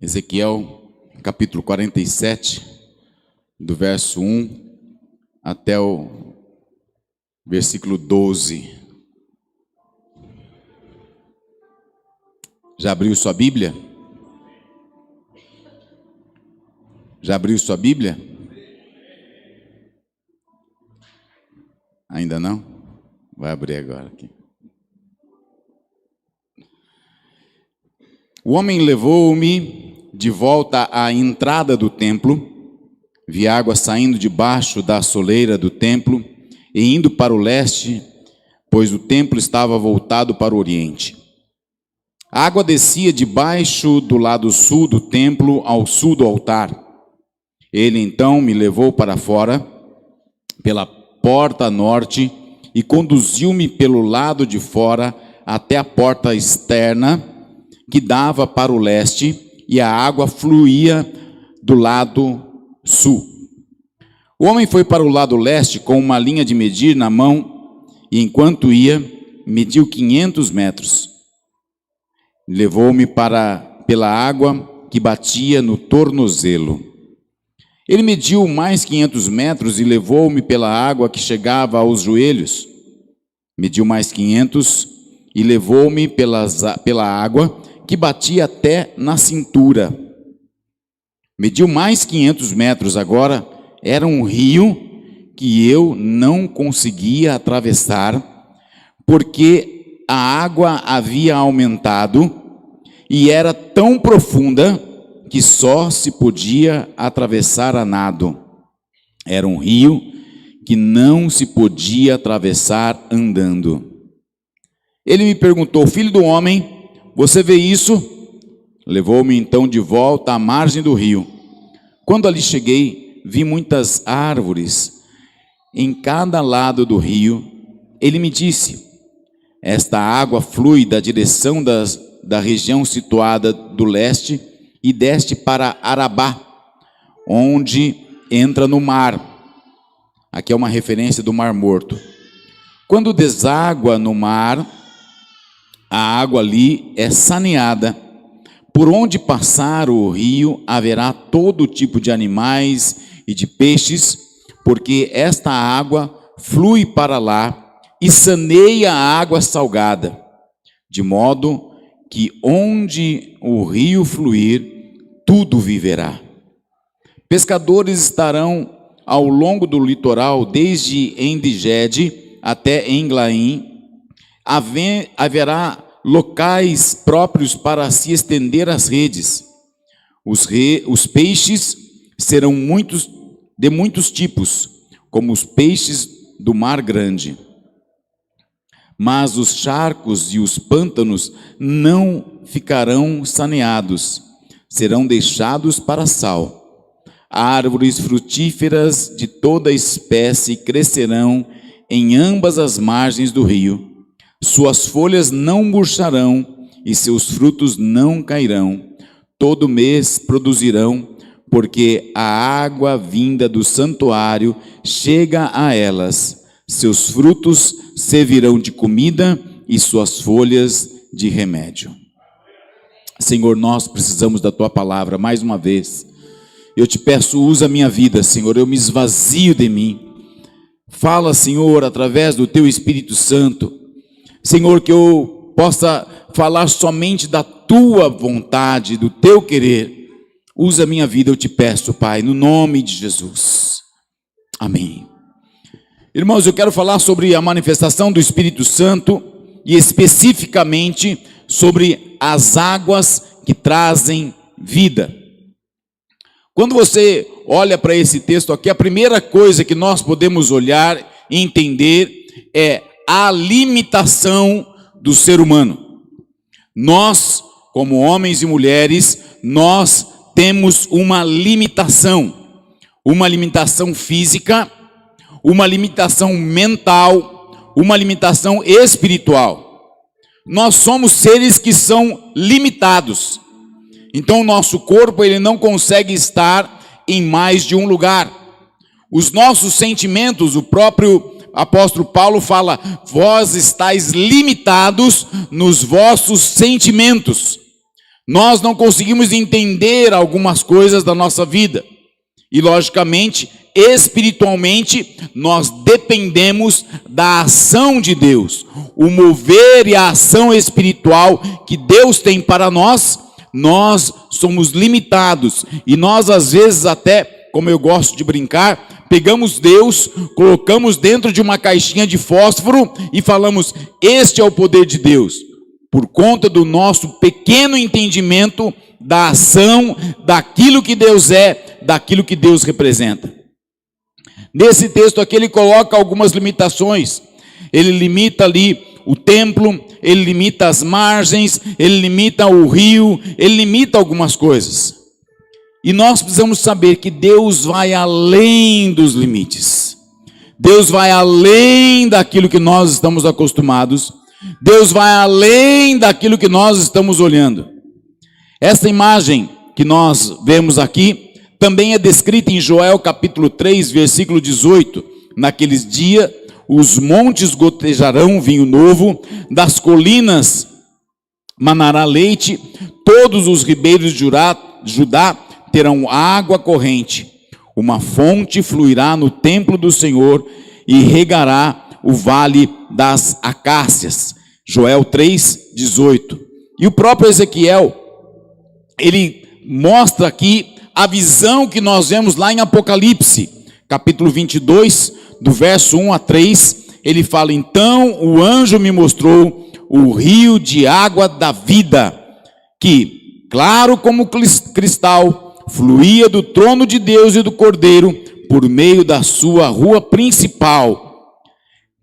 Ezequiel, capítulo 47, do verso 1 até o versículo 12. Já abriu sua Bíblia? Já abriu sua Bíblia? Ainda não? Vai abrir agora aqui. O homem levou-me de volta à entrada do templo, vi água saindo debaixo da soleira do templo e indo para o leste, pois o templo estava voltado para o oriente. A água descia debaixo do lado sul do templo ao sul do altar. Ele então me levou para fora, pela porta norte, e conduziu-me pelo lado de fora até a porta externa, que dava para o leste, e a água fluía do lado sul. O homem foi para o lado leste com uma linha de medir na mão, e enquanto ia, mediu 500 metros. Levou-me pela água que batia no tornozelo. Ele mediu mais 500 metros e levou-me pela água que chegava aos joelhos. Mediu mais 500 e levou-me pela água que batia até na cintura. Mediu mais 500 metros agora, era um rio que eu não conseguia atravessar, porque a água havia aumentado e era tão profunda que só se podia atravessar a nado. Era um rio que não se podia atravessar andando. Ele me perguntou: filho do homem, você vê isso? Levou-me então de volta à margem do rio. Quando ali cheguei, vi muitas árvores em cada lado do rio. Ele me disse: esta água flui da direção da região situada do leste e desce para Arabá, onde entra no mar. Aqui é uma referência do Mar Morto. Quando deságua no mar, a água ali é saneada. Por onde passar o rio, haverá todo tipo de animais e de peixes, porque esta água flui para lá e saneia a água salgada, de modo que onde o rio fluir, tudo viverá. Pescadores estarão ao longo do litoral, desde Endigede até Englaim. Haverá locais próprios para se estender as redes. Os peixes serão de muitos tipos, como os peixes do mar grande. Mas os charcos e os pântanos não ficarão saneados, serão deixados para sal. Árvores frutíferas de toda espécie crescerão em ambas as margens do rio. Suas folhas não murcharão e seus frutos não cairão. Todo mês produzirão, porque a água vinda do santuário chega a elas. Seus frutos servirão de comida e suas folhas de remédio. Senhor, nós precisamos da Tua palavra mais uma vez. Eu te peço, usa a minha vida, Senhor, eu me esvazio de mim. Fala, Senhor, através do Teu Espírito Santo. Senhor, que eu possa falar somente da Tua vontade, do Teu querer. Usa a minha vida, eu te peço, Pai, no nome de Jesus. Amém. Irmãos, eu quero falar sobre a manifestação do Espírito Santo e especificamente sobre as águas que trazem vida. Quando você olha para esse texto aqui, a primeira coisa que nós podemos olhar e entender é a limitação do ser humano. Nós, como homens e mulheres, nós temos uma limitação física, uma limitação mental, uma limitação espiritual. Nós somos seres que são limitados. Então o nosso corpo, ele não consegue estar em mais de um lugar. Os nossos sentimentos, o próprio apóstolo Paulo fala: vós estáis limitados nos vossos sentimentos. Nós não conseguimos entender algumas coisas da nossa vida. E, logicamente, espiritualmente, nós dependemos da ação de Deus. O mover e a ação espiritual que Deus tem para nós, nós somos limitados. E nós, às vezes, até, como eu gosto de brincar, pegamos Deus, colocamos dentro de uma caixinha de fósforo e falamos: este é o poder de Deus. Por conta do nosso pequeno entendimento da ação, daquilo que Deus é, daquilo que Deus representa. Nesse texto aqui ele coloca algumas limitações. Ele limita ali o templo, ele limita as margens, ele limita o rio, ele limita algumas coisas. E nós precisamos saber que Deus vai além dos limites. Deus vai além daquilo que nós estamos acostumados. Deus vai além daquilo que nós estamos olhando. Essa imagem que nós vemos aqui também é descrita em Joel capítulo 3, versículo 18. Naqueles dias, os montes gotejarão vinho novo, das colinas manará leite, todos os ribeiros de Judá terão água corrente. Uma fonte fluirá no templo do Senhor e regará o vale das acácias. Joel 3, 18. E o próprio Ezequiel, ele mostra aqui a visão que nós vemos lá em Apocalipse, capítulo 22, do verso 1 a 3, ele fala: então o anjo me mostrou o rio de água da vida, que, claro como cristal, fluía do trono de Deus e do Cordeiro, por meio da sua rua principal.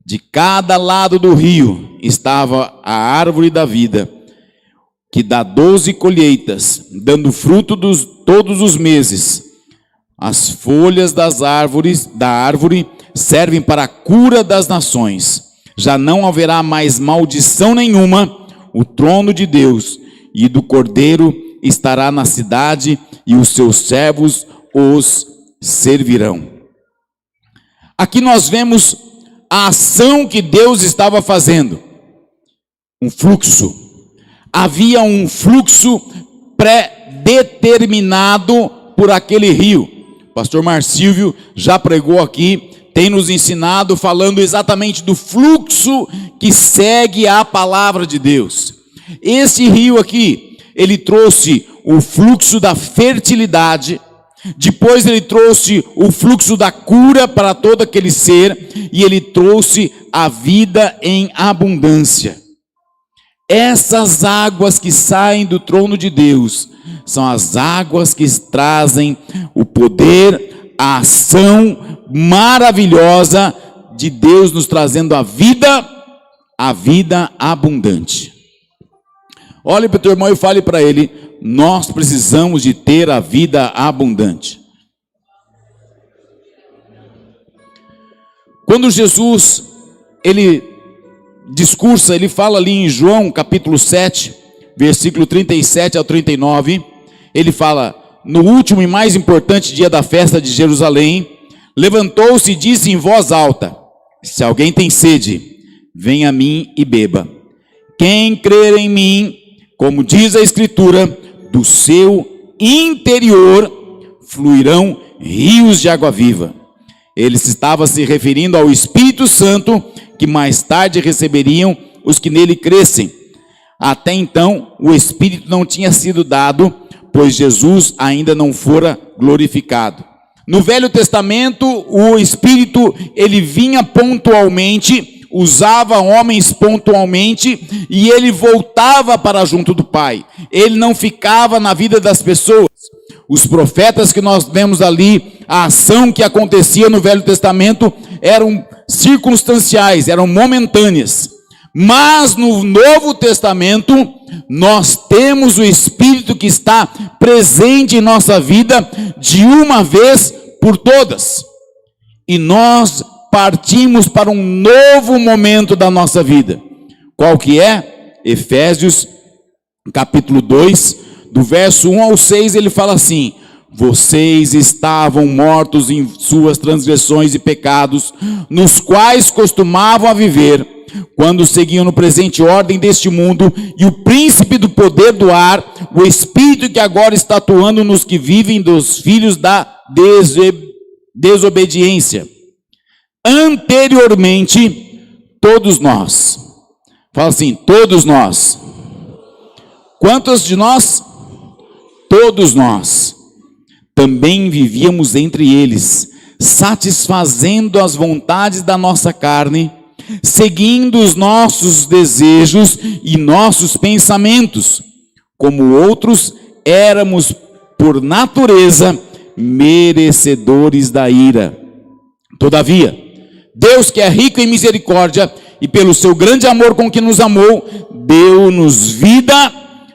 De cada lado do rio estava a árvore da vida, que dá 12 colheitas, dando fruto todos os meses. As folhas da árvore servem para a cura das nações. Já não haverá mais maldição nenhuma. O trono de Deus e do Cordeiro estará na cidade, e os seus servos os servirão. Aqui nós vemos a ação que Deus estava fazendo. Um fluxo. Havia um fluxo pré-determinado por aquele rio. O pastor Marcílio já pregou aqui, tem nos ensinado, falando exatamente do fluxo que segue a palavra de Deus. Esse rio aqui, ele trouxe o fluxo da fertilidade, depois ele trouxe o fluxo da cura para todo aquele ser, e ele trouxe a vida em abundância. Essas águas que saem do trono de Deus são as águas que trazem o poder, a ação maravilhosa de Deus nos trazendo a vida abundante. Olhe para o teu irmão e fale para ele: nós precisamos de ter a vida abundante. Quando Jesus, ele discursa, ele fala ali em João capítulo 7, versículo 37 ao 39, ele fala: no último e mais importante dia da festa de Jerusalém, levantou-se e disse em voz alta: se alguém tem sede, venha a mim e beba. Quem crer em mim, como diz a Escritura, do seu interior fluirão rios de água viva. Ele estava se referindo ao Espírito Santo, que mais tarde receberiam os que nele crescem. Até então, o Espírito não tinha sido dado, pois Jesus ainda não fora glorificado. No Velho Testamento, o Espírito, ele vinha pontualmente, usava homens pontualmente, e ele voltava para junto do Pai. Ele não ficava na vida das pessoas. Os profetas que nós vemos ali, a ação que acontecia no Velho Testamento, eram circunstanciais, eram momentâneas. Mas no Novo Testamento, nós temos o Espírito que está presente em nossa vida de uma vez por todas. E nós partimos para um novo momento da nossa vida. Qual que é? Efésios capítulo 2, do verso 1 ao 6, ele fala assim: vocês estavam mortos em suas transgressões e pecados, nos quais costumavam a viver, quando seguiam no presente ordem deste mundo, e o príncipe do poder do ar, o espírito que agora está atuando nos que vivem dos filhos da desobediência. Anteriormente, todos nós, fala assim, todos nós. Quantos de nós? Todos nós. Também vivíamos entre eles, satisfazendo as vontades da nossa carne, seguindo os nossos desejos e nossos pensamentos. Como outros, éramos por natureza merecedores da ira. Todavia, Deus, que é rico em misericórdia, e pelo seu grande amor com que nos amou, deu-nos vida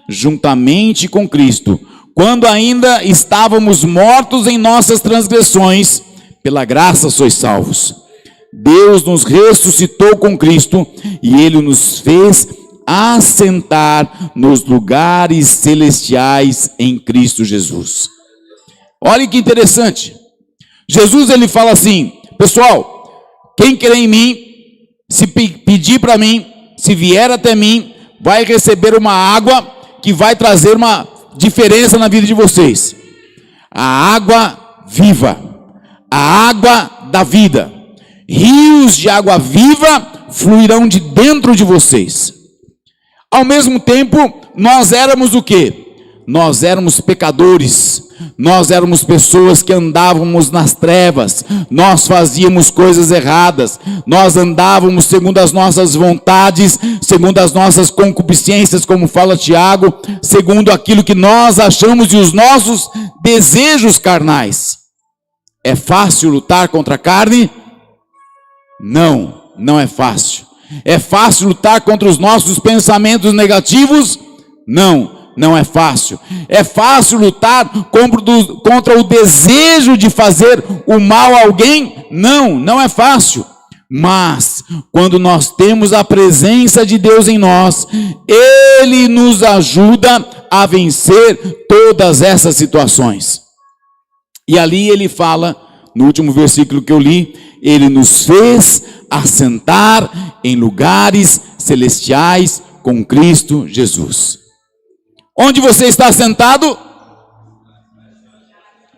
juntamente com Cristo, quando ainda estávamos mortos em nossas transgressões. Pela graça sois salvos. Deus nos ressuscitou com Cristo, e Ele nos fez assentar nos lugares celestiais em Cristo Jesus. Olha que interessante. Jesus, ele fala assim, pessoal, quem crê em mim, se pedir para mim, se vier até mim, vai receber uma água que vai trazer uma diferença na vida de vocês. A água viva, a água da vida. Rios de água viva fluirão de dentro de vocês. Ao mesmo tempo, nós éramos o quê? Nós éramos pecadores, nós éramos pessoas que andávamos nas trevas, nós fazíamos coisas erradas, nós andávamos segundo as nossas vontades, segundo as nossas concupiscências, como fala Tiago, segundo aquilo que nós achamos e os nossos desejos carnais. É fácil lutar contra a carne? Não, não é fácil. É fácil lutar contra os nossos pensamentos negativos? Não. Não é fácil. É fácil lutar contra o desejo de fazer o mal a alguém? Não, não é fácil. Mas, quando nós temos a presença de Deus em nós, Ele nos ajuda a vencer todas essas situações. E ali ele fala, no último versículo que eu li, Ele nos fez assentar em lugares celestiais com Cristo Jesus. Onde você está sentado?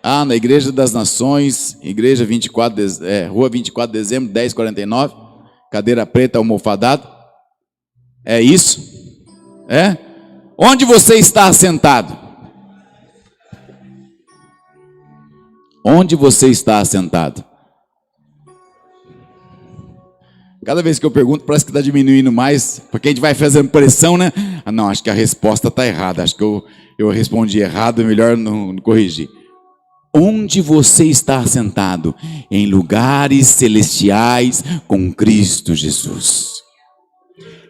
Na Igreja das Nações, Igreja 24, Rua 24 de Dezembro, 1049, cadeira preta almofadada. É isso? É? Onde você está sentado? Onde você está sentado? Cada vez que eu pergunto, parece que está diminuindo mais, porque a gente vai fazendo pressão, né? Não, acho que a resposta está errada, acho que eu respondi errado, é melhor não corrigir. Onde você está sentado? Em lugares celestiais com Cristo Jesus.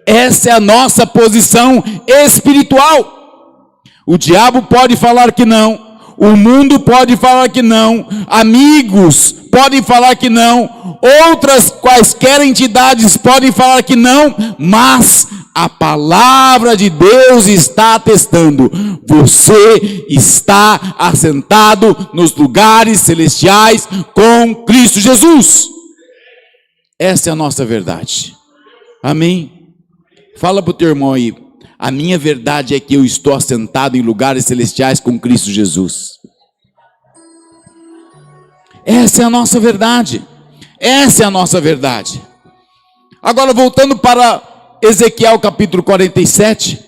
Essa é a nossa posição espiritual. O diabo pode falar que não, o mundo pode falar que não, amigos podem falar que não, outras quaisquer entidades podem falar que não, mas a palavra de Deus está atestando, você está assentado nos lugares celestiais com Cristo Jesus. Essa é a nossa verdade. Amém? Fala para o teu irmão aí, a minha verdade é que eu estou assentado em lugares celestiais com Cristo Jesus. Essa é a nossa verdade. Essa é a nossa verdade. Agora, voltando para Ezequiel capítulo 47.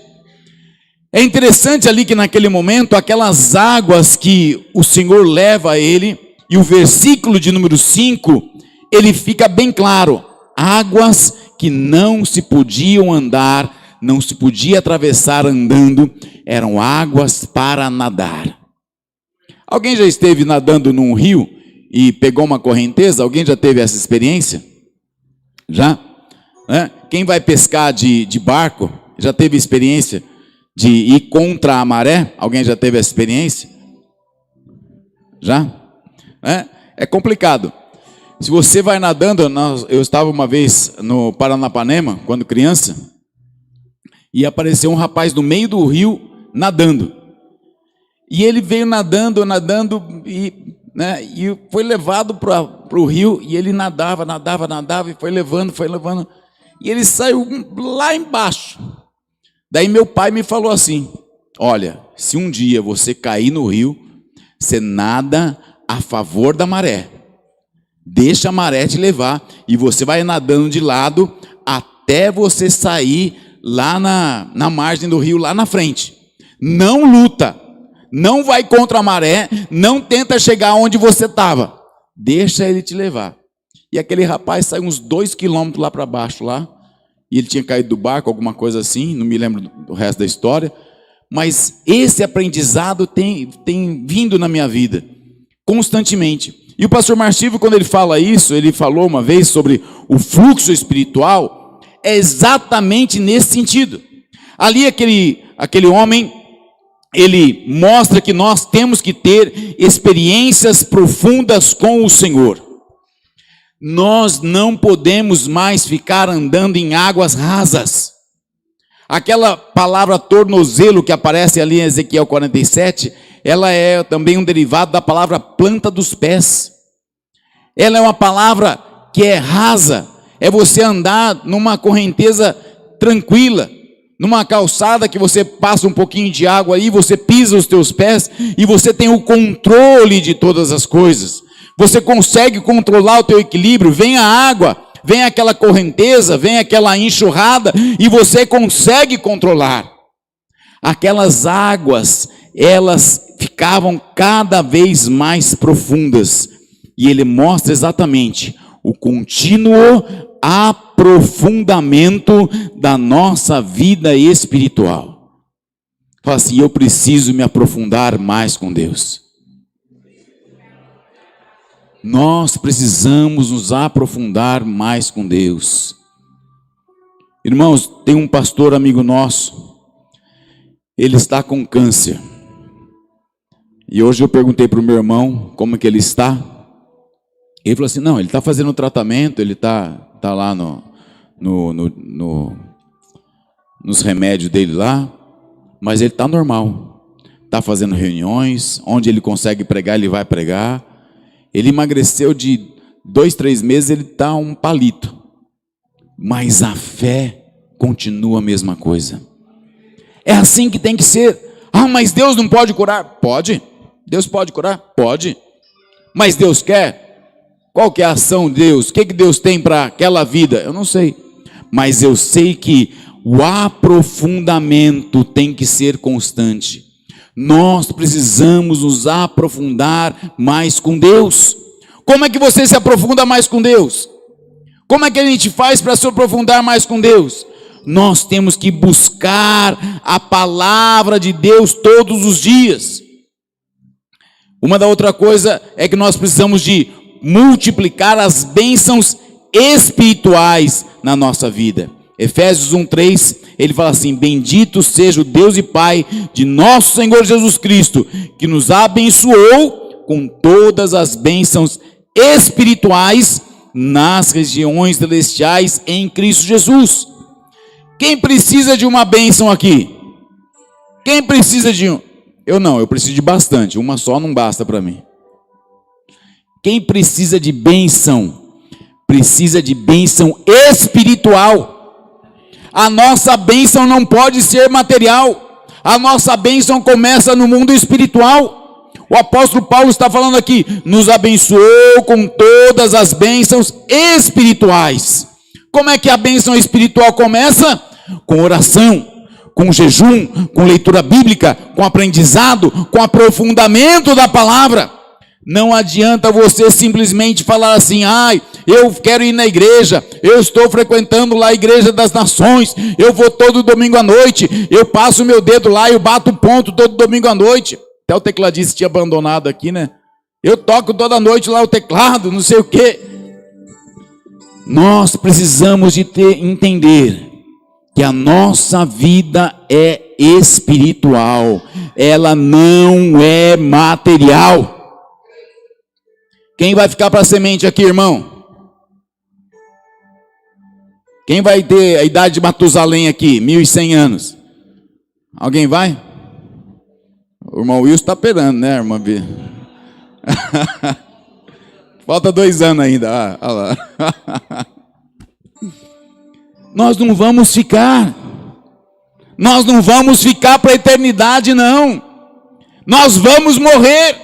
É interessante ali que naquele momento, aquelas águas que o Senhor leva a ele, e o versículo de número 5, ele fica bem claro. Águas que não se podiam andar, não se podia atravessar andando, eram águas para nadar. Alguém já esteve nadando num rio e pegou uma correnteza? Alguém já teve essa experiência? Já? Quem vai pescar de barco, já teve experiência de ir contra a maré? Alguém já teve essa experiência? Já? É complicado. Se você vai nadando, eu estava uma vez no Paranapanema, quando criança, e apareceu um rapaz no meio do rio nadando. E ele veio nadando, e foi levado para o rio, e ele nadava, e foi levando. E ele saiu lá embaixo. Daí meu pai me falou assim: olha, se um dia você cair no rio, você nada a favor da maré. Deixa a maré te levar, e você vai nadando de lado até você sair lá na margem do rio, lá na frente. Não luta, não vai contra a maré, não tenta chegar onde você estava. Deixa ele te levar. E aquele rapaz saiu uns 2 quilômetros lá para baixo, lá, e ele tinha caído do barco, alguma coisa assim, não me lembro do resto da história, mas esse aprendizado tem vindo na minha vida, constantemente. E o pastor Marcílio, quando ele fala isso, ele falou uma vez sobre o fluxo espiritual, é exatamente nesse sentido. Ali aquele homem, ele mostra que nós temos que ter experiências profundas com o Senhor. Nós não podemos mais ficar andando em águas rasas. Aquela palavra tornozelo que aparece ali em Ezequiel 47, ela é também um derivado da palavra planta dos pés. Ela é uma palavra que é rasa, é você andar numa correnteza tranquila, numa calçada que você passa um pouquinho de água aí, você pisa os teus pés e você tem o controle de todas as coisas. Você consegue controlar o teu equilíbrio, vem a água, vem aquela correnteza, vem aquela enxurrada e você consegue controlar. Aquelas águas, elas ficavam cada vez mais profundas. E ele mostra exatamente o contínuo aprofundamento da nossa vida espiritual. Fala assim: eu preciso me aprofundar mais com Deus. Nós precisamos nos aprofundar mais com Deus. Irmãos, tem um pastor amigo nosso, ele está com câncer. E hoje eu perguntei para o meu irmão como que ele está. Ele falou assim: não, ele está fazendo tratamento, ele está lá nos remédios dele lá, mas ele está normal. Está fazendo reuniões, onde ele consegue pregar, ele vai pregar. Ele emagreceu de 2, 3 meses, ele está um palito. Mas a fé continua a mesma coisa. É assim que tem que ser. Ah, mas Deus não pode curar? Pode. Deus pode curar? Pode. Mas Deus quer? Qual que é a ação de Deus? O que Deus tem para aquela vida? Eu não sei. Mas eu sei que o aprofundamento tem que ser constante. Nós precisamos nos aprofundar mais com Deus. Como é que você se aprofunda mais com Deus? Como é que a gente faz para se aprofundar mais com Deus? Nós temos que buscar a palavra de Deus todos os dias. Uma da outra coisa é que nós precisamos de multiplicar as bênçãos espirituais na nossa vida. Efésios 1:3, ele fala assim: bendito seja o Deus e Pai de nosso Senhor Jesus Cristo, que nos abençoou com todas as bênçãos espirituais nas regiões celestiais em Cristo Jesus. Quem precisa de uma bênção aqui? Quem precisa de um? Eu preciso de bastante, uma só não basta para mim. Quem precisa de bênção? Precisa de bênção espiritual. A nossa bênção não pode ser material. A nossa bênção começa no mundo espiritual. O apóstolo Paulo está falando aqui: nos abençoou com todas as bênçãos espirituais. Como é que a bênção espiritual começa? Com oração, com jejum, com leitura bíblica, com aprendizado, com aprofundamento da palavra. Não adianta você simplesmente falar assim: ai, eu quero ir na igreja, eu estou frequentando lá a Igreja das Nações, eu vou todo domingo à noite, eu passo o meu dedo lá e eu bato ponto todo domingo à noite. Até o tecladista tinha abandonado aqui, né? Eu toco toda noite lá o teclado, não sei o quê. Nós precisamos de entender que a nossa vida é espiritual, ela não é material. Quem vai ficar para a semente aqui, irmão? Quem vai ter a idade de Matusalém aqui, 1100 anos? Alguém vai? O irmão Wilson está esperando, né, irmã Bia? Falta 2 anos ainda. Olha lá. Nós não vamos ficar. Nós não vamos ficar para a eternidade, não. Nós vamos morrer.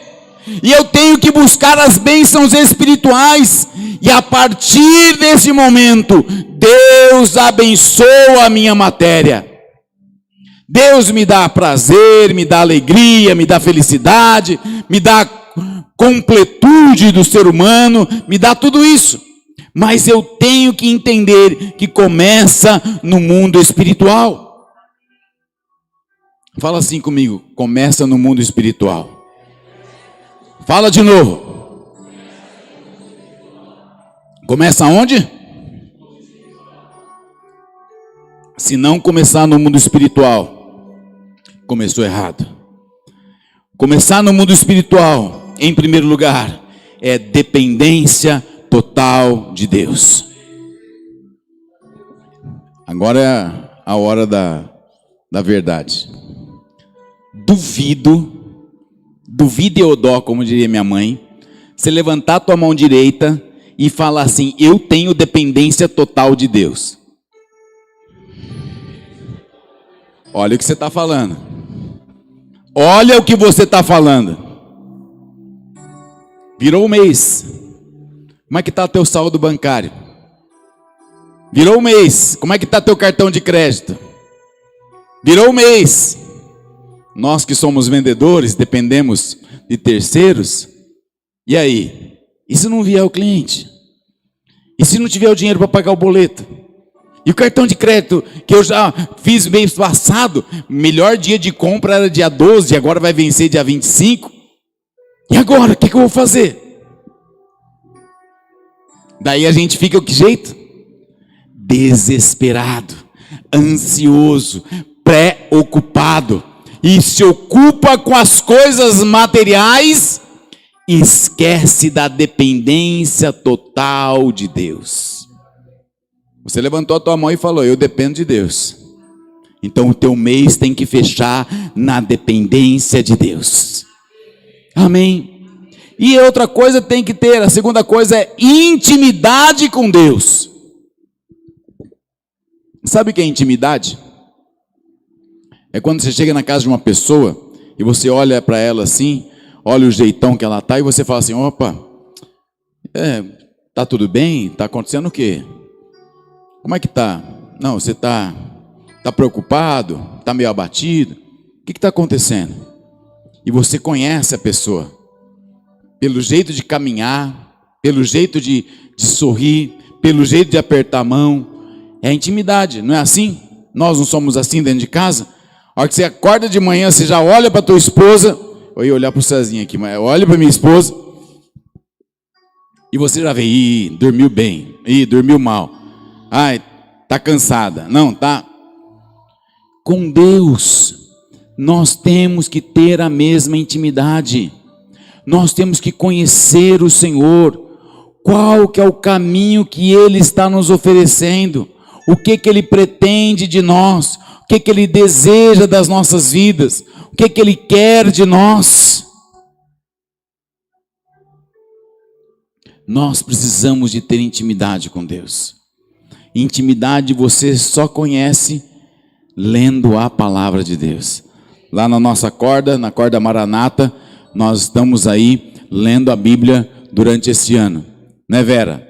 E eu tenho que buscar as bênçãos espirituais. E a partir desse momento, Deus abençoa a minha matéria. Deus me dá prazer, me dá alegria, me dá felicidade, me dá completude do ser humano, me dá tudo isso. Mas eu tenho que entender que começa no mundo espiritual. Fala assim comigo, começa no mundo espiritual. Fala de novo. Começa onde? Se não começar no mundo espiritual, começou errado. Começar no mundo espiritual, em primeiro lugar, é dependência total de Deus. Agora é a hora da verdade. Duvido Eudó, como diria minha mãe, você levantar a tua mão direita e falar assim, eu tenho dependência total de Deus. Olha o que você está falando. Olha o que você está falando. Virou o mês. Como é que está teu saldo bancário? Virou o mês. Como é que está teu cartão de crédito? Virou o mês. Nós que somos vendedores, dependemos de terceiros. E aí? E se não vier o cliente? E se não tiver o dinheiro para pagar o boleto? E o cartão de crédito que eu já fiz mês passado, melhor dia de compra era dia 12, agora vai vencer dia 25. E agora, o que eu vou fazer? Daí a gente fica o que jeito? Desesperado, ansioso, preocupado. E se ocupa com as coisas materiais, esquece da dependência total de Deus. Você levantou a tua mão e falou, eu dependo de Deus. Então o teu mês tem que fechar na dependência de Deus. Amém? E outra coisa tem que ter, a segunda coisa é intimidade com Deus. Sabe o que é intimidade? É quando você chega na casa de uma pessoa e você olha para ela assim, olha o jeitão que ela tá e você fala assim, opa, tá tudo bem? Tá acontecendo o quê? Como é que tá? Não, você tá preocupado? Tá meio abatido? O que está acontecendo? E você conhece a pessoa pelo jeito de caminhar, pelo jeito de sorrir, pelo jeito de apertar a mão. É intimidade, não é assim? Nós não somos assim dentro de casa? A hora que você acorda de manhã, você já olha para tua esposa. Eu ia olhar para o Cezinho aqui, mas olha para minha esposa. E você já vê, dormiu bem, dormiu mal. Ai, tá cansada. Não, tá. Com Deus, nós temos que ter a mesma intimidade. Nós temos que conhecer o Senhor. Qual que é o caminho que Ele está nos oferecendo? O que Ele pretende de nós? O que Ele deseja das nossas vidas? O que Ele quer de nós? Nós precisamos de ter intimidade com Deus. Intimidade você só conhece lendo a palavra de Deus. Lá na nossa corda, na corda Maranata, nós estamos aí lendo a Bíblia durante esse ano. Né, Vera?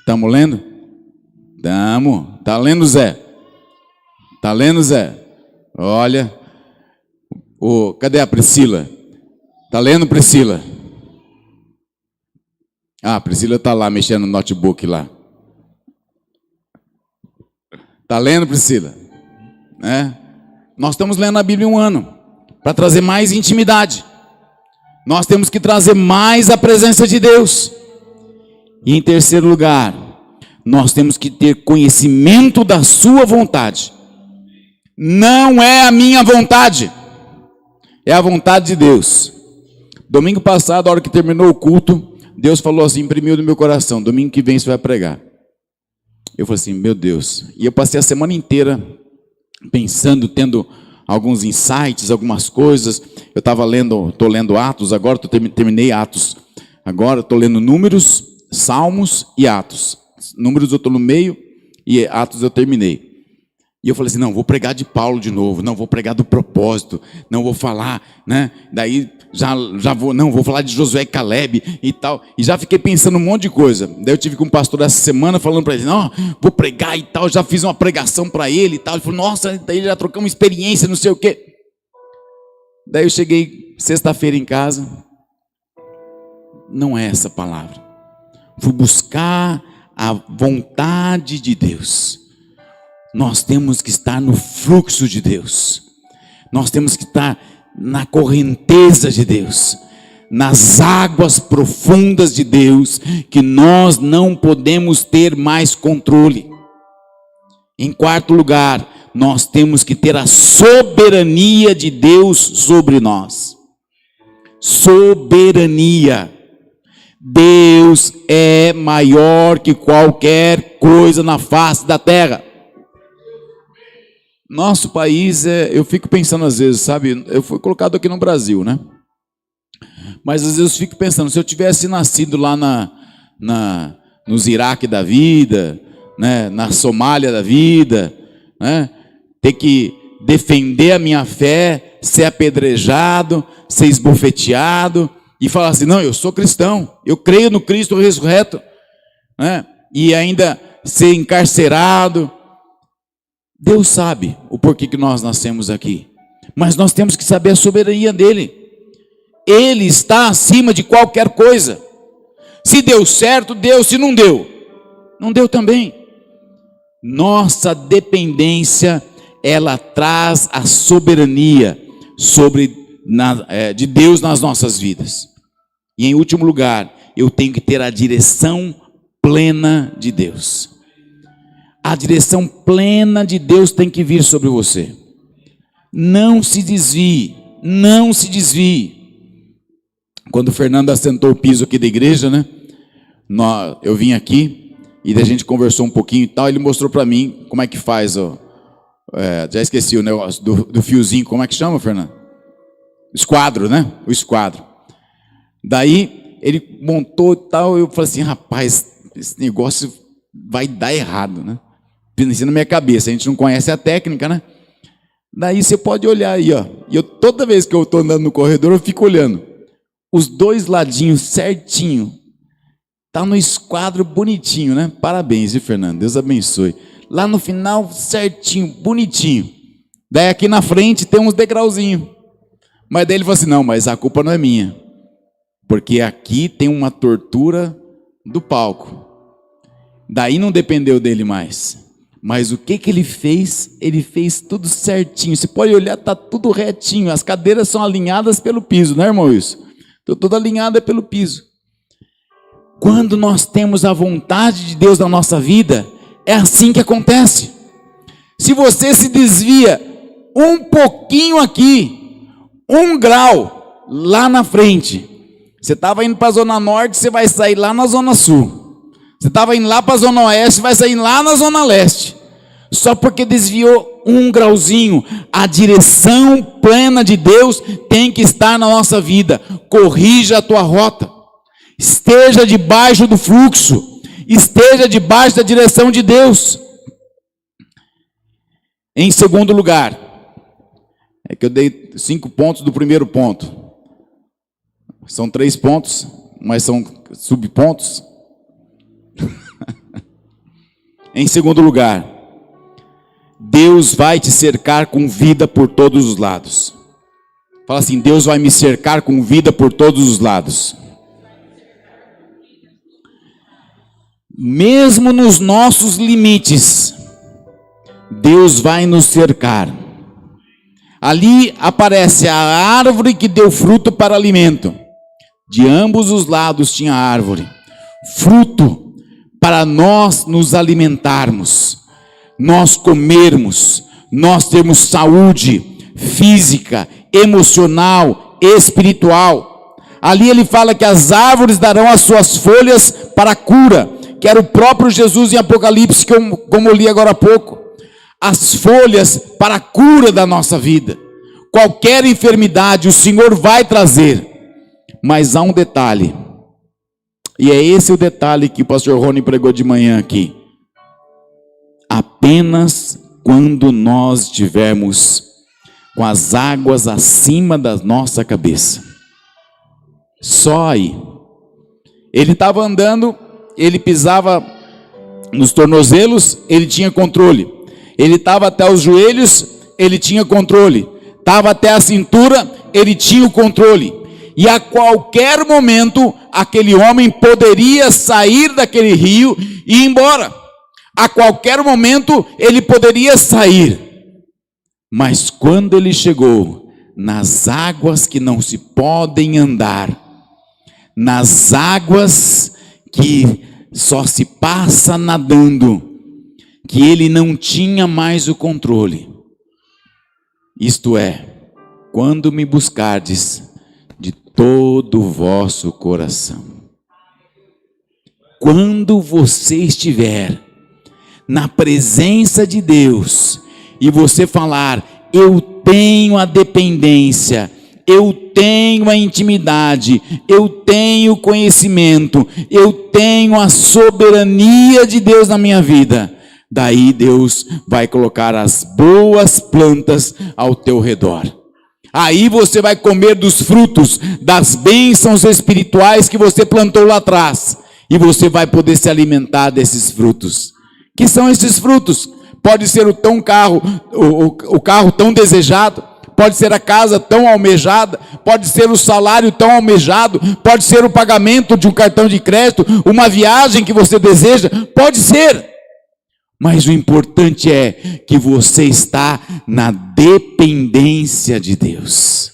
Estamos lendo? Estamos. Está lendo, Zé? Está lendo, Zé? Olha. Cadê a Priscila? Está lendo, Priscila? Ah, a Priscila está lá mexendo no notebook lá. Está lendo, Priscila? Nós estamos lendo a Bíblia 1 ano para trazer mais intimidade. Nós temos que trazer mais a presença de Deus. E em terceiro lugar, nós temos que ter conhecimento da sua vontade. Não é a minha vontade, é a vontade de Deus. Domingo passado, a hora que terminou o culto, Deus falou assim, imprimiu no meu coração, domingo que vem você vai pregar. Eu falei assim, meu Deus. E eu passei a semana inteira pensando, tendo alguns insights, algumas coisas. Eu estou lendo Atos agora, terminei Atos. Agora estou lendo Números, Salmos e Atos. Números eu estou no meio e Atos eu terminei. E eu falei assim, não, vou pregar de Paulo de novo, não, vou pregar do propósito, não vou falar, né? Daí vou falar de Josué e Caleb e tal. E já fiquei pensando um monte de coisa. Daí eu tive com um pastor essa semana falando para ele, não, vou pregar e tal, já fiz uma pregação para ele e tal. Ele falou, nossa, daí já trocamos experiência, não sei o quê. Daí eu cheguei sexta-feira em casa, não é essa palavra. Fui buscar a vontade de Deus. Nós temos que estar no fluxo de Deus. Nós temos que estar na correnteza de Deus, nas águas profundas de Deus, que nós não podemos ter mais controle. Em quarto lugar, nós temos que ter a soberania de Deus sobre nós. Soberania. Deus é maior que qualquer coisa na face da terra. Nosso país, eu fico pensando às vezes, sabe, eu fui colocado aqui no Brasil, né? Mas às vezes eu fico pensando, se eu tivesse nascido lá nos Iraque da vida, né, na Somália da vida, né, ter que defender a minha fé, ser apedrejado, ser esbofeteado, e falar assim, não, eu sou cristão, eu creio no Cristo ressurreto, né, e ainda ser encarcerado. Deus sabe o porquê que nós nascemos aqui, mas nós temos que saber a soberania dele. Ele está acima de qualquer coisa. Se deu certo, deu. Se não deu, não deu também. Nossa dependência, ela traz a soberania de Deus nas nossas vidas. E em último lugar, eu tenho que ter a direção plena de Deus. A direção plena de Deus tem que vir sobre você. Não se desvie, não se desvie. Quando o Fernando assentou o piso aqui da igreja, né? Eu vim aqui e a gente conversou um pouquinho e tal. Ele mostrou para mim como é que faz. Já esqueci o negócio do fiozinho. Como é que chama, Fernando? Esquadro, né? O esquadro. Daí ele montou e tal. Eu falei assim, rapaz, esse negócio vai dar errado, né? Pensei na minha cabeça, a gente não conhece a técnica, né? Daí você pode olhar aí, ó. E toda vez que eu estou andando no corredor, eu fico olhando. Os dois ladinhos certinho. Tá no esquadro bonitinho, né? Parabéns, viu, Fernando? Deus abençoe. Lá no final, certinho, bonitinho. Daí aqui na frente tem uns degrauzinhos. Mas daí ele falou assim, não, mas a culpa não é minha. Porque aqui tem uma tortura do palco. Daí não dependeu dele mais. Mas o que ele fez? Ele fez tudo certinho. Você pode olhar, está tudo retinho. As cadeiras são alinhadas pelo piso, né, irmão? Isso. Estou toda alinhada pelo piso. Quando nós temos a vontade de Deus na nossa vida, é assim que acontece. Se você se desvia um pouquinho aqui, 1 grau lá na frente, você estava indo para a Zona Norte, você vai sair lá na Zona Sul. Você estava indo lá para a Zona Oeste, vai sair lá na Zona Leste. Só porque desviou 1 grauzinho. A direção plena de Deus tem que estar na nossa vida. Corrija a tua rota. Esteja debaixo do fluxo. Esteja debaixo da direção de Deus. Em segundo lugar, é que eu dei 5 pontos do primeiro ponto. São 3 pontos, mas são subpontos. Em segundo lugar, Deus vai te cercar com vida por todos os lados. Fala assim, Deus vai me cercar com vida por todos os lados. Mesmo nos nossos limites, Deus vai nos cercar. Ali aparece a árvore que deu fruto para alimento. De ambos os lados tinha árvore, fruto para nós nos alimentarmos, nós comermos, nós termos saúde física, emocional, espiritual. Ali ele fala que as árvores darão as suas folhas para a cura, que era o próprio Jesus em Apocalipse, como eu li agora há pouco. as folhas para a cura da nossa vida. Qualquer enfermidade o Senhor vai trazer. Mas há um detalhe, e é esse o detalhe que o pastor Rony pregou de manhã aqui. Apenas quando nós estivermos com as águas acima da nossa cabeça. Só aí. Ele estava andando, ele pisava nos tornozelos, ele tinha controle. Ele estava até os joelhos, ele tinha controle. Estava até a cintura, ele tinha o controle. E a qualquer momento, aquele homem poderia sair daquele rio e ir embora. A qualquer momento, ele poderia sair. Mas quando ele chegou nas águas que não se podem andar, nas águas que só se passa nadando, que ele não tinha mais o controle. Isto é, quando me buscardes de todo o vosso coração. Quando você estiver na presença de Deus e você falar, eu tenho a dependência, eu tenho a intimidade, eu tenho conhecimento, eu tenho a soberania de Deus na minha vida, daí Deus vai colocar as boas plantas ao teu redor. Aí você vai comer dos frutos, das bênçãos espirituais que você plantou lá atrás. E você vai poder se alimentar desses frutos. Que são esses frutos? Pode ser o carro tão desejado. Pode ser a casa tão almejada. Pode ser o salário tão almejado. Pode ser o pagamento de um cartão de crédito. Uma viagem que você deseja. Pode ser. Mas o importante é que você está na dependência de Deus.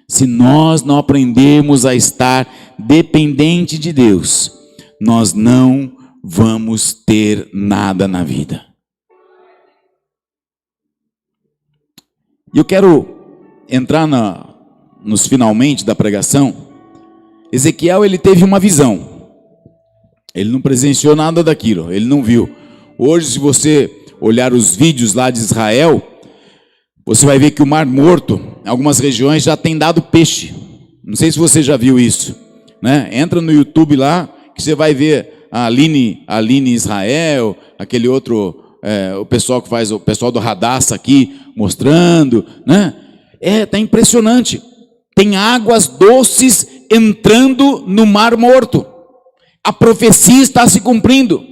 Se nós não aprendermos a estar dependente de Deus, nós não vamos ter nada na vida. E eu quero entrar nos finalmente da pregação. Ezequiel, ele teve uma visão. Ele não presenciou nada daquilo, ele não viu. Hoje, se você olhar os vídeos lá de Israel, você vai ver que o Mar Morto, em algumas regiões, já tem dado peixe. Não sei se você já viu isso, né? Entra no YouTube lá, que você vai ver a Aline Israel, aquele outro, o pessoal que faz, o pessoal do Radassa aqui, mostrando, né? Tá impressionante. Tem águas doces entrando no Mar Morto. A profecia está se cumprindo.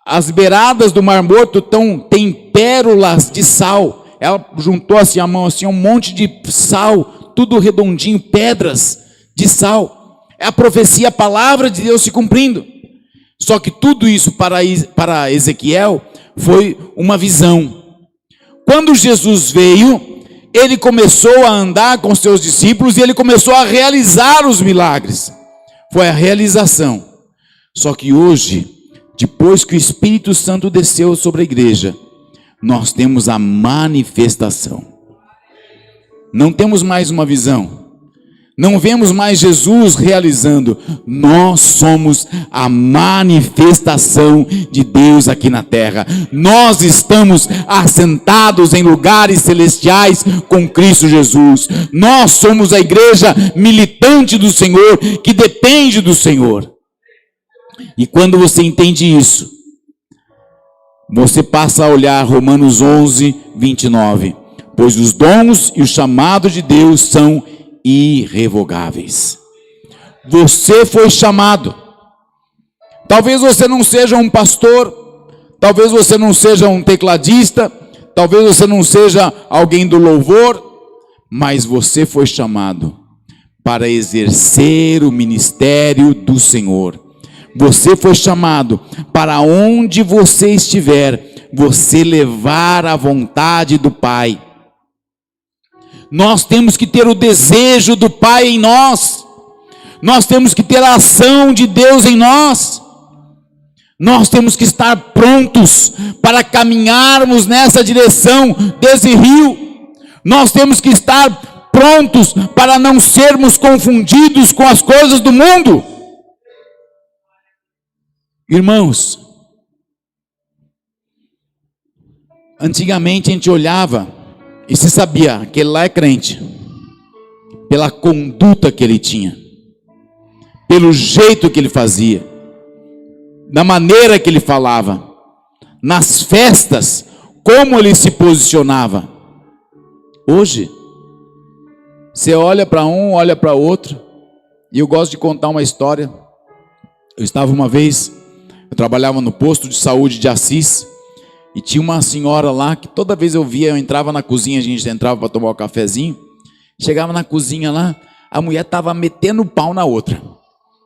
As beiradas do Mar Morto tem pérolas de sal. Ela juntou assim a mão, assim, um monte de sal, tudo redondinho, pedras de sal. É a profecia, a palavra de Deus se cumprindo. Só que tudo isso para Ezequiel foi uma visão. Quando Jesus veio, ele começou a andar com seus discípulos e ele começou a realizar os milagres. Foi a realização. Só que hoje, depois que o Espírito Santo desceu sobre a igreja, nós temos a manifestação. Não temos mais uma visão. Não vemos mais Jesus realizando. Nós somos a manifestação de Deus aqui na terra. Nós estamos assentados em lugares celestiais com Cristo Jesus. Nós somos a igreja militante do Senhor, que depende do Senhor. E quando você entende isso, você passa a olhar Romanos 11, 29. Pois os dons e o chamado de Deus são irrevogáveis. Você foi chamado. Talvez você não seja um pastor, talvez você não seja um tecladista, talvez você não seja alguém do louvor, mas você foi chamado para exercer o ministério do Senhor. Você foi chamado para onde você estiver, você levar a vontade do Pai. Nós temos que ter o desejo do Pai em nós. Nós temos que ter a ação de Deus em nós. Nós temos que estar prontos para caminharmos nessa direção desse rio. Nós temos que estar prontos para não sermos confundidos com as coisas do mundo. Irmãos, Antigamente a gente olhava e se sabia, aquele lá é crente, pela conduta que ele tinha, pelo jeito que ele fazia, da maneira que ele falava, nas festas, como ele se posicionava. Hoje, você olha para um, olha para outro, e eu gosto de contar uma história. Eu estava uma vez, eu trabalhava no posto de saúde de Assis, e tinha uma senhora lá, que toda vez eu via, eu entrava na cozinha, a gente entrava para tomar um cafezinho, chegava na cozinha lá, a mulher estava metendo o pau na outra,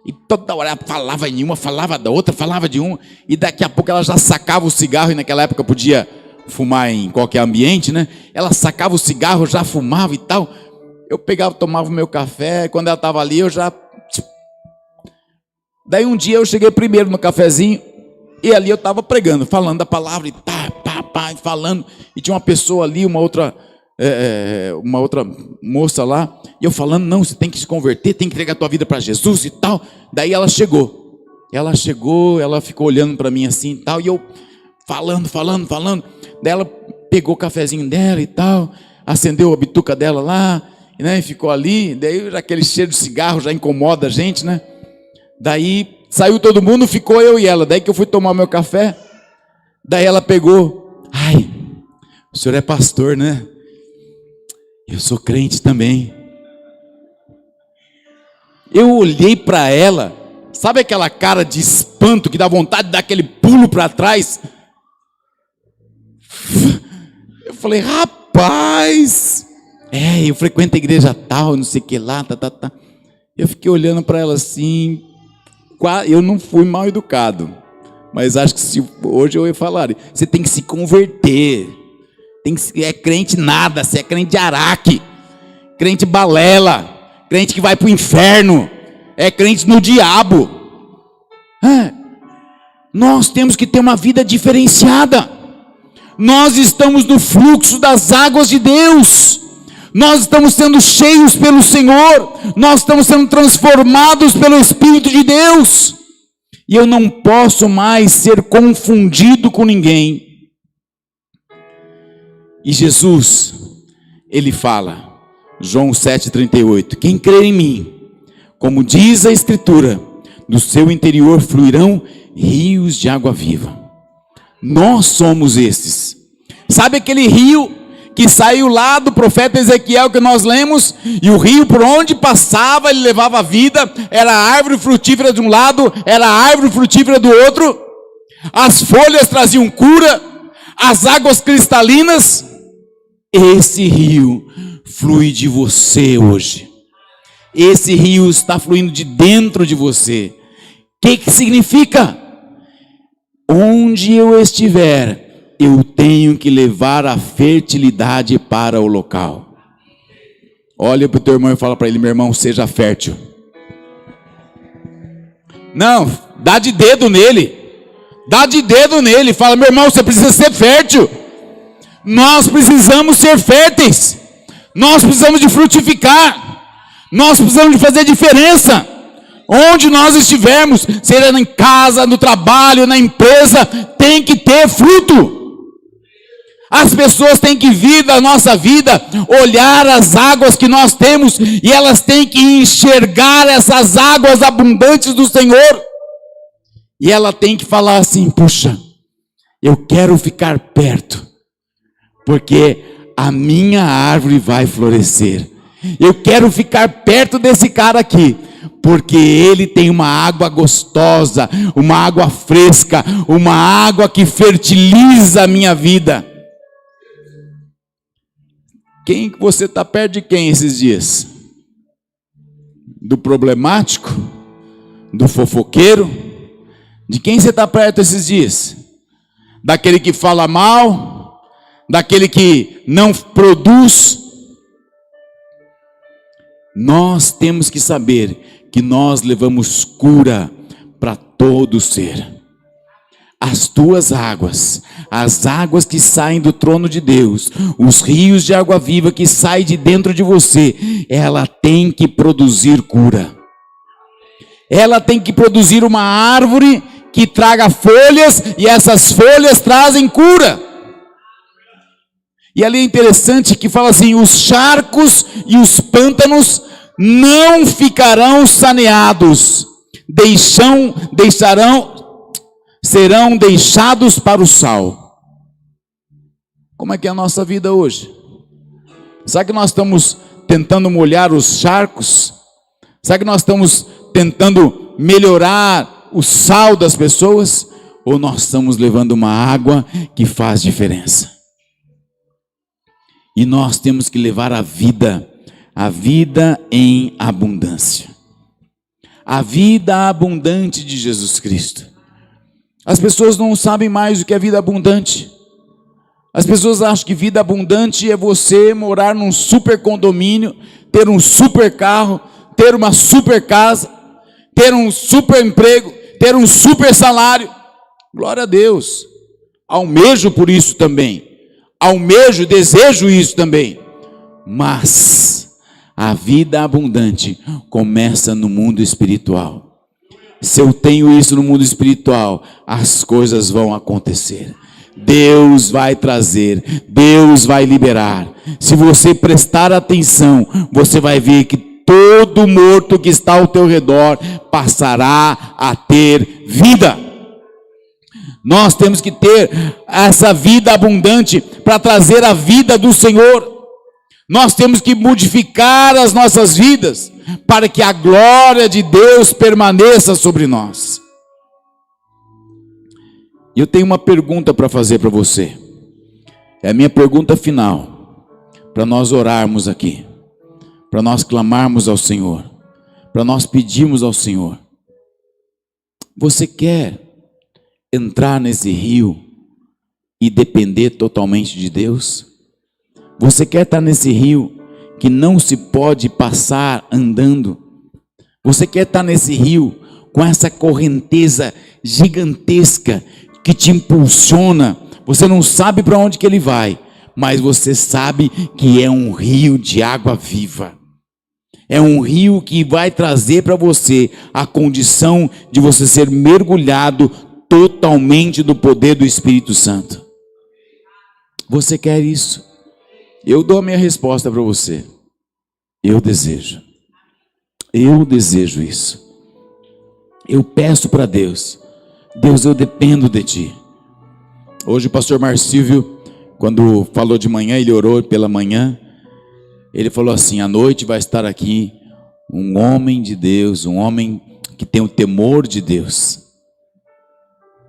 e toda hora ela falava em uma, falava da outra, falava de uma, e daqui a pouco ela já sacava o cigarro, e naquela época podia fumar em qualquer ambiente, né? Ela sacava o cigarro, já fumava e tal. Eu pegava, tomava o meu café, quando ela estava ali, eu já... Daí um dia eu cheguei primeiro no cafezinho, e ali eu estava pregando, falando a palavra, e falando, e tinha uma pessoa ali, uma outra moça lá, e eu falando, não, você tem que se converter, tem que entregar a tua vida para Jesus e tal. Daí ela chegou, ela ficou olhando para mim assim e tal, e eu falando, daí ela pegou o cafezinho dela e tal, acendeu a bituca dela lá, né, e ficou ali, daí aquele cheiro de cigarro já incomoda a gente, né? Daí saiu todo mundo, ficou eu e ela. Daí que eu fui tomar meu café, daí ela pegou, ai, o senhor é pastor, né? Eu sou crente também. Eu olhei para ela, sabe aquela cara de espanto que dá vontade de dar aquele pulo para trás? Eu falei, rapaz, eu frequento a igreja tal, não sei o que lá, tá. Eu fiquei olhando para ela assim, eu não fui mal educado, mas acho que hoje eu ia falar, você tem que se converter, é crente nada, você é crente de araque, crente balela, crente que vai para o inferno, é crente no diabo. Nós temos que ter uma vida diferenciada. Nós estamos no fluxo das águas de Deus, nós estamos sendo cheios pelo Senhor, nós estamos sendo transformados pelo Espírito de Deus, e eu não posso mais ser confundido com ninguém. E Jesus, ele fala, João 7,38, quem crê em mim, como diz a Escritura, do seu interior fluirão rios de água viva. Nós somos esses. Sabe aquele rio que saiu lá do profeta Ezequiel que nós lemos, e o rio por onde passava ele levava a vida, era a árvore frutífera de um lado, era a árvore frutífera do outro, as folhas traziam cura, as águas cristalinas. Esse rio flui de você hoje, esse rio está fluindo de dentro de você. O que significa? Onde eu estiver, eu tenho que levar a fertilidade para o local. Olha para o teu irmão e fala para ele, meu irmão, seja fértil. Não, dá de dedo nele, fala, meu irmão, você precisa ser fértil. Nós precisamos ser férteis, nós precisamos de frutificar, nós precisamos de fazer diferença. Onde nós estivermos, seja em casa, no trabalho, na empresa, tem que ter fruto. As pessoas têm que vir da nossa vida, olhar as águas que nós temos, e elas têm que enxergar essas águas abundantes do Senhor, e ela tem que falar assim, puxa, eu quero ficar perto, porque a minha árvore vai florescer. Eu quero ficar perto desse cara aqui, porque ele tem uma água gostosa, uma água fresca, uma água que fertiliza a minha vida. Quem você está perto de quem esses dias? Do problemático? Do fofoqueiro? De quem você está perto esses dias? Daquele que fala mal? Daquele que não produz? Nós temos que saber que nós levamos cura para todo ser. As tuas águas, as águas que saem do trono de Deus, os rios de água viva que saem de dentro de você, ela tem que produzir cura. Ela tem que produzir uma árvore que traga folhas, e essas folhas trazem cura. E ali é interessante que fala assim: os charcos e os pântanos não ficarão saneados, serão deixados para o sal. Como é que é a nossa vida hoje? Será que nós estamos tentando molhar os charcos? Será que nós estamos tentando melhorar o sal das pessoas? Ou nós estamos levando uma água que faz diferença? E nós temos que levar a vida em abundância. A vida abundante de Jesus Cristo. As pessoas não sabem mais o que é vida abundante. As pessoas acham que vida abundante é você morar num super condomínio, ter um super carro, ter uma super casa, ter um super emprego, ter um super salário. Glória a Deus. Almejo por isso também. Almejo, desejo isso também. Mas a vida abundante começa no mundo espiritual. Se eu tenho isso no mundo espiritual, as coisas vão acontecer. Deus vai trazer, Deus vai liberar. Se você prestar atenção, você vai ver que todo morto que está ao teu redor passará a ter vida. Nós temos que ter essa vida abundante para trazer a vida do Senhor. Nós temos que modificar as nossas vidas para que a glória de Deus permaneça sobre nós. Eu tenho uma pergunta para fazer para você. É a minha pergunta final, para nós orarmos aqui, para nós clamarmos ao Senhor, para nós pedirmos ao Senhor. Você quer entrar nesse rio e depender totalmente de Deus? Você quer estar nesse rio que não se pode passar andando? Você quer estar nesse rio com essa correnteza gigantesca que te impulsiona? Você não sabe para onde que ele vai, mas você sabe que é um rio de água viva. É um rio que vai trazer para você a condição de você ser mergulhado totalmente do poder do Espírito Santo. Você quer isso? Eu dou a minha resposta para você. Eu desejo isso. Eu peço para Deus: Deus, eu dependo de Ti. Hoje o pastor Marcílio, quando falou de manhã, ele orou pela manhã, ele falou assim: à noite vai estar aqui um homem de Deus, um homem que tem o temor de Deus.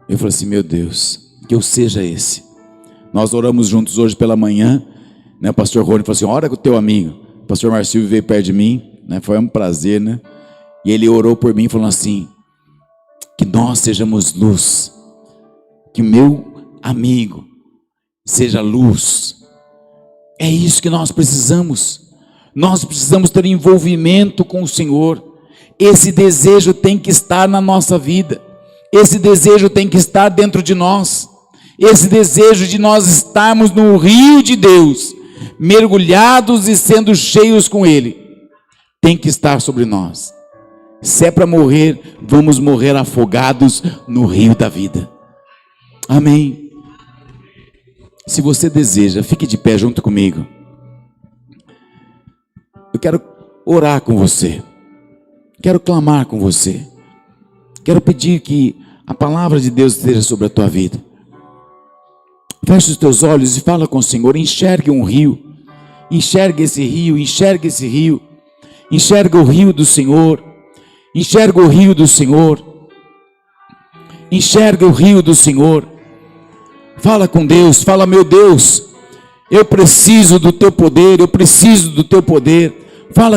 Eu falei assim: meu Deus, que eu seja esse. Nós oramos juntos hoje pela manhã, né? O pastor Rony falou assim: ora com o teu amigo. O pastor Marcílio veio perto de mim, né? Foi um prazer, né? E ele orou por mim, falando assim: que nós sejamos luz, que o meu amigo seja luz. É isso que nós precisamos. Nós precisamos ter envolvimento com o Senhor. Esse desejo tem que estar na nossa vida. Esse desejo tem que estar dentro de nós. Esse desejo de nós estarmos no rio de Deus, mergulhados e sendo cheios com Ele, tem que estar sobre nós. Se é para morrer, vamos morrer afogados no rio da vida. Amém. Se você deseja, fique de pé junto comigo. Eu quero orar com você. Quero clamar com você. Quero pedir que a palavra de Deus esteja sobre a tua vida. Feche os teus olhos e fala com o Senhor. Enxergue um rio. Enxergue esse rio. Enxergue esse rio. Enxerga o rio do Senhor. Enxerga o rio do Senhor. Enxerga o rio do Senhor. Fala com Deus. Fala: meu Deus, eu preciso do teu poder. Eu preciso do teu poder.